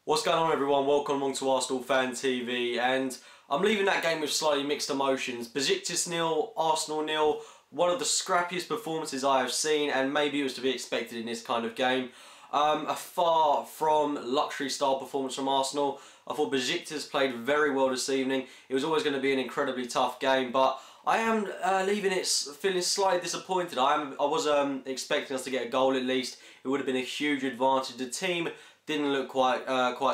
What's going on, everyone? Welcome along to Arsenal Fan TV, and I'm leaving that game with slightly mixed emotions. Besiktas 0, Arsenal 0, one of the scrappiest performances I have seen, and maybe it was to be expected in this kind of game. A far from luxury style performance from Arsenal. I thought Besiktas played very well this evening. It was always going to be an incredibly tough game, but I am leaving it feeling slightly disappointed. I was expecting us to get a goal at least. It would have been a huge advantage. The team didn't look quite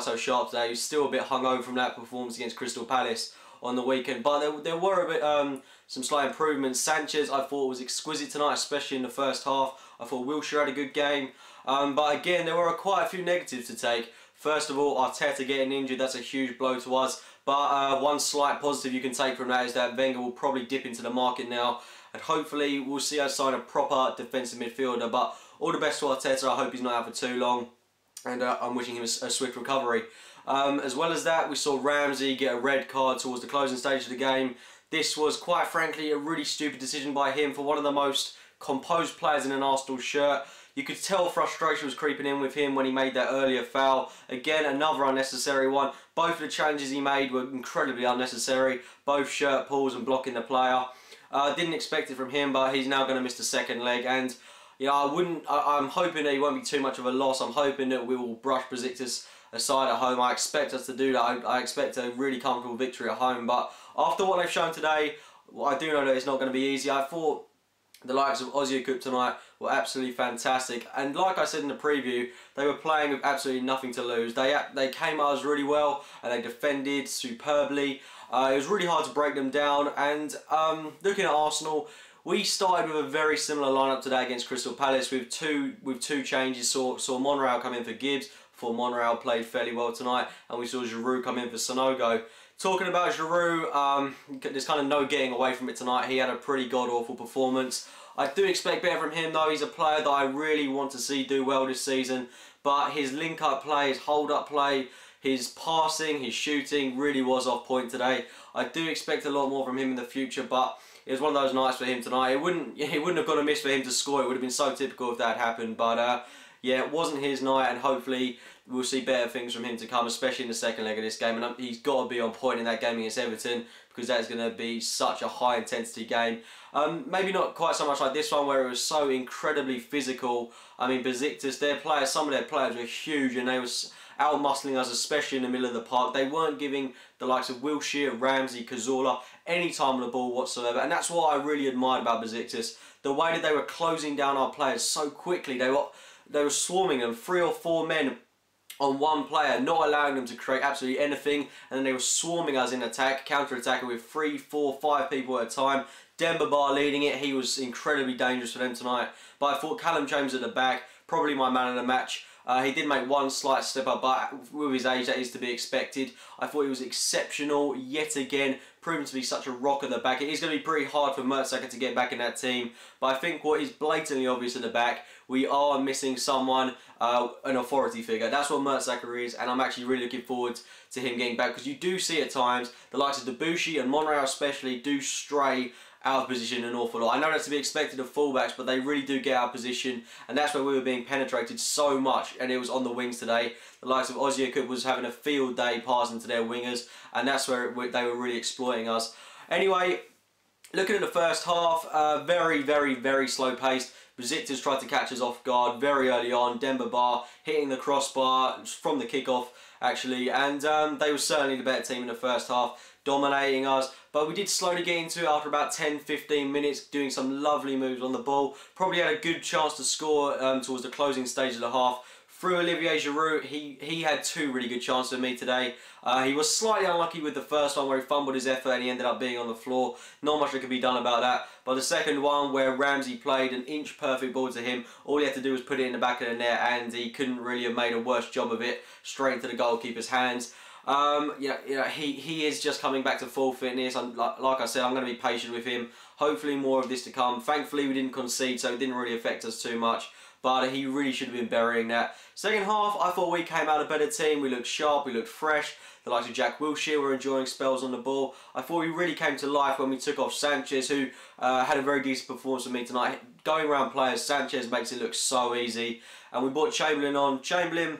so sharp today. He was still a bit hungover from that performance against Crystal Palace on the weekend. But there were a bit some slight improvements. Sanchez, I thought, was exquisite tonight, especially in the first half. I thought Wilshere had a good game. But again, there were quite a few negatives to take. First of all, Arteta getting injured, that's a huge blow to us. But one slight positive you can take from that is that Wenger will probably dip into the market now. And hopefully we'll see us sign a proper defensive midfielder. But all the best to Arteta. I hope he's not out for too long. And I'm wishing him a swift recovery. As well as that, we saw Ramsey get a red card towards the closing stage of the game. This was, quite frankly, a really stupid decision by him for one of the most composed players in an Arsenal shirt. You could tell frustration was creeping in with him when he made that earlier foul. Again, another unnecessary one. Both of the changes he made were incredibly unnecessary. Both shirt pulls and blocking the player. Didn't expect it from him, but he's now going to miss the second leg. And yeah, I'm hoping that he won't be too much of a loss. I'm hoping that we will brush Besiktas aside at home. I expect us to do that. I expect a really comfortable victory at home. But after what they've shown today, I do know that it's not going to be easy. I thought the likes of Ozil tonight were absolutely fantastic. And like I said in the preview, they were playing with absolutely nothing to lose. They came at us really well and they defended superbly. It was really hard to break them down. And looking at Arsenal, we started with a very similar lineup today against Crystal Palace with two changes. Saw Monreal come in for Gibbs. For Monreal played fairly well tonight, and we saw Giroud come in for Sanogo. Talking about Giroud, there's kind of no getting away from it tonight. He had a pretty god-awful performance. I do expect better from him though. He's a player that I really want to see do well this season, but his link-up play, his hold-up play, his passing, his shooting really was off point today. I do expect a lot more from him in the future, but it was one of those nights for him tonight. It wouldn't have got a miss for him to score. It would have been so typical if that had happened. But yeah, it wasn't his night, and hopefully we'll see better things from him to come, especially in the second leg of this game. And he's got to be on point in that game against Everton, because that is going to be such a high intensity game. Maybe not quite so much like this one where it was so incredibly physical. I mean, Besiktas, some of their players were huge, and they were out-muscling us, especially in the middle of the park. They weren't giving the likes of Wilshere, Ramsey, Cazorla any time on the ball whatsoever. And that's what I really admired about Besiktas. The way that they were closing down our players so quickly. They were swarming them, 3 or 4 men on one player, not allowing them to create absolutely anything, and then they were swarming us in attack, counter-attacking with 3, 4, 5 people at a time. Demba Ba leading it. He was incredibly dangerous for them tonight. But I thought Callum James at the back, probably my man of the match. He did make one slight step up, but with his age that is to be expected. I thought he was exceptional yet again, proven to be such a rock at the back. It is going to be pretty hard for Mertesacker to get back in that team, but I think what is blatantly obvious at the back, we are missing someone, an authority figure. That's what Mertesacker is, and I'm actually really looking forward to him getting back, because you do see at times the likes of Debussy and Monreal especially do stray out of position an awful lot. I know that's to be expected of fullbacks, but they really do get out of position, and that's where we were being penetrated so much, and it was on the wings today. The likes of Ozil was having a field day passing to their wingers, and that's where they were really exploiting us. Anyway, looking at the first half, very, very, very slow paced. Besiktas tried to catch us off guard very early on. Demba Ba hitting the crossbar from the kickoff, actually, and they were certainly the better team in the first half, dominating us. But we did slowly get into it after about 10-15 minutes, doing some lovely moves on the ball. Probably had a good chance to score towards the closing stage of the half. Through Olivier Giroud, he had 2 really good chances for me today. He was slightly unlucky with the first one where he fumbled his effort and he ended up being on the floor. Not much that could be done about that. But the second one where Ramsey played an inch perfect ball to him, all he had to do was put it in the back of the net, and he couldn't really have made a worse job of it, straight into the goalkeeper's hands. He is just coming back to full fitness. Like I said, I'm going to be patient with him. Hopefully more of this to come. Thankfully we didn't concede, so it didn't really affect us too much. But he really should have been burying that. Second half, I thought we came out a better team. We looked sharp, we looked fresh. The likes of Jack Wilshere were enjoying spells on the ball. I thought we really came to life when we took off Sanchez, who had a very decent performance for me tonight. Going around players, Sanchez makes it look so easy. And we brought Chamberlain on. Chamberlain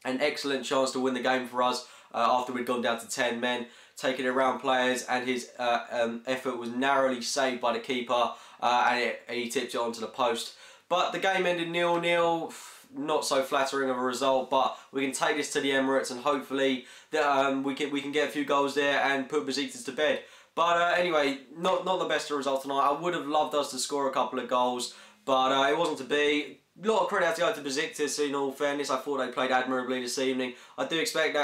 An excellent chance to win the game for us after we'd gone down to 10 men, taking it around players, and his effort was narrowly saved by the keeper, and he tipped it onto the post. But the game ended 0-0. Not so flattering of a result, but we can take this to the Emirates, and hopefully that, we can get a few goals there and put Besiktas to bed. But anyway, not the best of result tonight. I would have loved us to score a couple of goals, but it wasn't to be. A lot of credit has to go to Besiktas. In all fairness, I thought they played admirably this evening. I do expect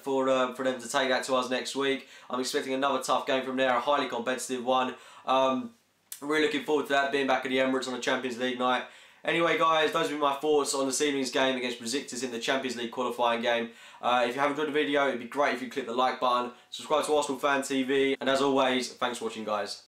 for them to take that to us next week. I'm expecting another tough game from there, a highly competitive one. Really looking forward to that, being back at the Emirates on a Champions League night. Anyway, guys, those have been my thoughts on this evening's game against Besiktas in the Champions League qualifying game. If you have enjoyed the video, it'd be great if you click the like button, subscribe to Arsenal Fan TV, and as always, thanks for watching, guys.